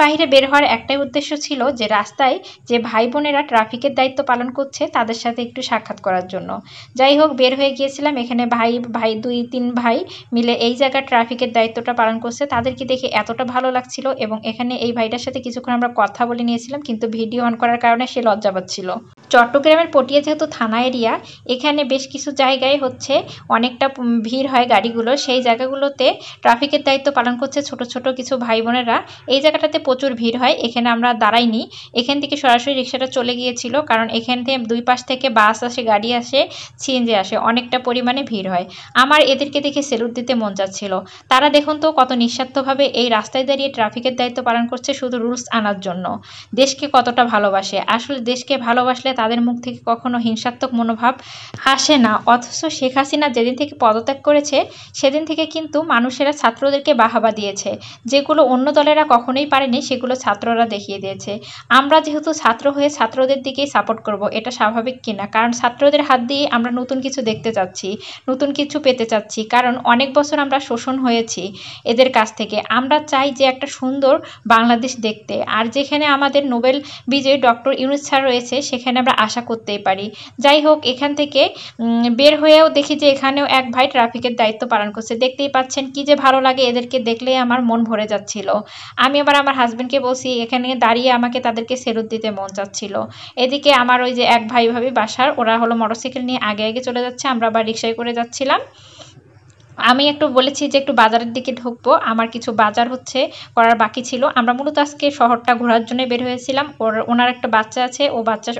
বাইরে বের হওয়ার একটাই উদ্দেশ্য ছিল যে রাস্তায় যে ভাই বোনেরা ট্রাফিকের দায়িত্ব পালন করছে তাদের সাথে একটু সাক্ষাৎ করার জন্য। যাই হোক, বের হয়ে গিয়েছিলাম। এখানে ভাই 2-3 ভাই মিলে এই জায়গার ট্রাফিকের দায়িত্বটা পালন করছে। তাদেরকে দেখে এতটা ভালো লাগছিল এবং এখানে এই ভাইটার সাথে কিছুক্ষণ আমরা কথা বলে নিয়েছিলাম, কিন্তু ভিডিও অন করার কারণে সে লজ্জা পাচ্ছিল। চট্টগ্রামের পটিয়া যেহেতু থানা এরিয়া, এখানে বেশ কিছু জায়গায় হচ্ছে অনেকটা ভিড় হয় গাড়িগুলো। সেই জায়গাগুলোতে ট্রাফিকের দায়িত্ব পালন করছে ছোট ছোট কিছু ভাই বোনেরা। এই জায়গাটাতে প্রচুর ভিড় হয়। এখানে আমরা দাঁড়াইনি, এখান থেকে সরাসরি রিক্সাটা চলে গিয়েছিল, কারণ এখান থেকে দুই পাশ থেকে বাস আসে, গাড়ি আসে, সিএনজি আসে, অনেকটা পরিমাণে ভিড় হয়। আমার এদেরকে দেখে সেলুট দিতে মন চাচ্ছিল। তারা দেখুন তো কত নিঃস্বার্থভাবে এই রাস্তায় দাঁড়িয়ে ট্রাফিকের দায়িত্ব পালন করছে শুধু রুলস আনার জন্য। দেশকে কতটা ভালোবাসে। আসলে দেশকে ভালোবাসলে তাদের মুখ থেকে কখনো হিংসাত্মক মনোভাব আসে না। অথচ শেখ হাসিনা যেদিন থেকে পদত্যাগ করেছে সেদিন থেকে কিন্তু মানুষেরা ছাত্রদেরকে বাহাবা দিয়েছে। যেগুলো অন্য দলেরা কখনোই পারেনি সেগুলো ছাত্ররা দেখিয়ে দিয়েছে। আমরা যেহেতু ছাত্র হয়ে ছাত্রদের দিকেই সাপোর্ট করব, এটা স্বাভাবিক কিনা? কারণ ছাত্রদের হাত দিয়ে আমরা নতুন কিছু দেখতে চাচ্ছি, নতুন কিছু পেতে চাচ্ছি। কারণ অনেক বছর আমরা শোষণ হয়েছি এদের কাছ থেকে। আমরা চাই যে একটা সুন্দর বাংলাদেশ দেখতে। আর যেখানে আমাদের নোবেল বিজয়ী ডক্টর ইউনূস স্যার রয়েছে সেখানে আমরা আশা করতেই পারি। যাই হোক, এখান থেকে বের হয়েও দেখি যে এখানেও এক ভাই ট্রাফিকের দায়িত্ব পালন করছে। দেখতেই পাচ্ছেন কি যে ভালো লাগে, এদেরকে দেখলেই আমার মন ভরে যাচ্ছিল। আমি আবার আমার হাজব্যান্ডকে বলছি এখানে দাঁড়িয়ে আমাকে তাদেরকে সেলুট দিতে মন চাচ্ছিল। এদিকে আমার ওই যে এক ভাই ভাবি বাসার, ওরা হলো মোটরসাইকেল নিয়ে আগে আগে চলে যাচ্ছে, আমরা আবার রিক্সায় করে যাচ্ছিলাম। আমি একটু বলেছি যে একটু বাজারের দিকে ঢুকবো, আমার কিছু বাজার হচ্ছে করার বাকি ছিল। আমরা মূলত আজকে শহরটা ঘোরার জন্য বের হয়েছিলাম। ওনার একটা বাচ্চা আছে,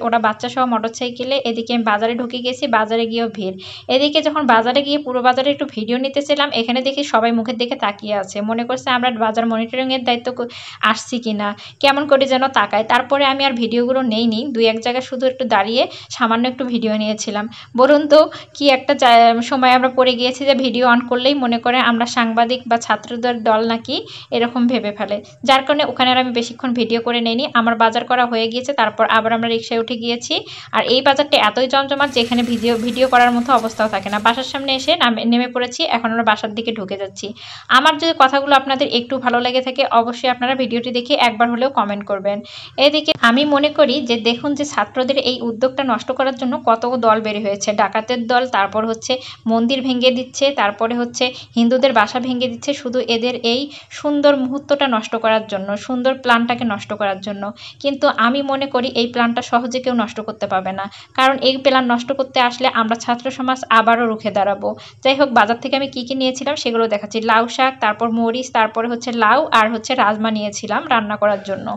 ওরা বাচ্চা সহ মোটরসাইকেলে। এদিকে আমি বাজারে ঢুকে গেছি, বাজারে গিয়েও ভিড়। এদিকে যখন বাজারে গিয়ে পুরো বাজারে একটু ভিডিও নিতেছিলাম, এখানে দেখি সবাই মুখের দিকে তাকিয়ে আছে, মনে করছে আমরা বাজার মনিটরিং এর দায়িত্ব আসছি কিনা, কেমন করে যেন তাকায়। তারপরে আমি আর ভিডিওগুলো নেইনি, 2-1 জায়গায় শুধু একটু দাঁড়িয়ে সামান্য একটু ভিডিও নিয়েছিলাম। বলুন তো কি একটা সময় আমরা পড়ে গিয়েছি যে ভিডিও অন করলেই মনে করে আমরা সাংবাদিক বা ছাত্রদের দল নাকি, এরকম ভেবে ফেলে। যার কারণে ওখানে আর আমি বেশিক্ষণ ভিডিও করে নেইনি। আমার বাজার করা হয়ে গিয়েছে, তারপর আবার আমরা রিক্সায় উঠে গিয়েছি। আর এই বাজারটা এতই জমজমাট যে এখানে ভিডিও করার মতো অবস্থাও থাকে না। বাসার সামনে এসে নেমে পড়েছি, এখন আমরা বাসার দিকে ঢুকে যাচ্ছি। আমার যদি কথাগুলো আপনাদের একটু ভালো লেগে থাকে অবশ্যই আপনারা ভিডিওটি দেখে একবার হলেও কমেন্ট করবেন। এদিকে আমি মনে করি যে দেখুন যে ছাত্রদের এই উদ্যোগটা নষ্ট করার জন্য কত দল বের হয়েছে। ডাকাতের দল, তারপর হচ্ছে মন্দির ভেঙে দিচ্ছে, তারপরে হচ্ছে হিন্দুদের বাসা ভেঙে দিচ্ছে, শুধু এদের এই সুন্দর মুহূর্তটা নষ্ট করার জন্য, সুন্দর প্ল্যানটাকে নষ্ট করার জন্য। কিন্তু আমি মনে করি এই প্ল্যানটা সহজে কেউ নষ্ট করতে পারবে না, কারণ এই প্ল্যান নষ্ট করতে আসলে আমরা ছাত্র সমাজ আবারও রুখে দাঁড়াবো। যাই হোক, বাজার থেকে আমি কি নিয়েছিলাম সেগুলো দেখাচ্ছি। লাউ শাক, তারপর মরিচ, তারপরে হচ্ছে লাউ আর হচ্ছে রাজমা নিয়েছিলাম রান্না করার জন্য।